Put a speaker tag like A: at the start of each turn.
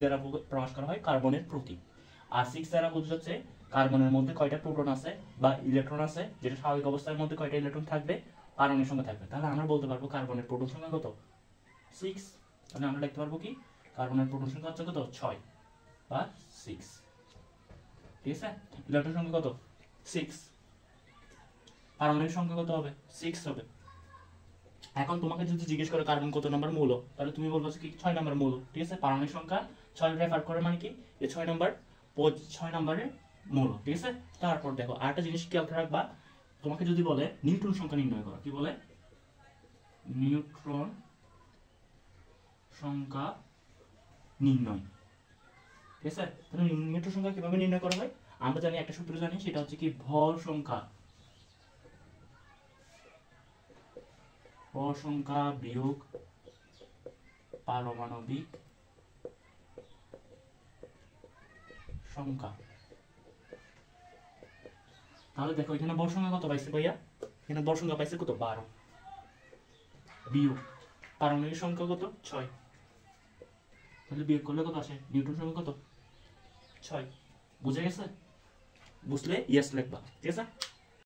A: দ্বারা প্রকাশ করা হয় কার্বনের প্রতীক। আর 6 দ্বারা বোঝাচ্ছে কার্বনের মধ্যে কয়টা প্রোটন আছে বা ইলেকট্রন আছে, যেটা স্বাভাবিক অবস্থার মধ্যে কয়টা ইলেকট্রন থাকবে, পারমাণবিক সংখ্যা থাকবে। তাহলে আমরা বলতে পারবো কার্বনের প্রোটন সংখ্যা কত, 6। তাহলে আমরা লিখতে পারবো কি, কার্বনের প্রোটন সংখ্যা হচ্ছে কত, 6 বা 6। ঠিক আছে, ইলেকট্রন সংখ্যা কত, 6, পারমাণবিক সংখ্যা কত হবে, 6 হবে। এখন তোমাকে যদি জিজ্ঞেস করে কার্বন কত নম্বর মৌল, তাহলে তুমি বলবো কি 6 নম্বর মৌল। ঠিক আছে, পারমাণবিক সংখ্যা 6 রেফার করে, মানে কি যে 6 নম্বরের মৌল। ঠিক আছে, তারপর দেখো আরেকটা জিনিস খেয়াল রাখবা, তোমাকে যদি বলে নিউট্রন সংখ্যা নির্ণয় করো, কি বলে, নিউট্রন সংখ্যা নির্ণয়। ঠিক আছে, তাহলে নিউট্রন সংখ্যা কিভাবে নির্ণয় করা হয়, আমরা জানি একটা সূত্র জানি, সেটা হচ্ছে কি ভর সংখ্যা বিয়োগ পারমাণবিক সংখ্যা। তাহলে দেখো এখানে ভর সংখ্যা কত পাইছে ভাইয়া, এখানে ভর সংখ্যা পাইছে কত, 12, বিয়োগ পারমাণবিক সংখ্যা কত, 6। তাহলে বিয়োগ করলে কত আসে, নিউটন সংখ্যা কত, 6। বুঝে গেছে? বুঝলে ইয়েস লিখবা। ঠিক আছে।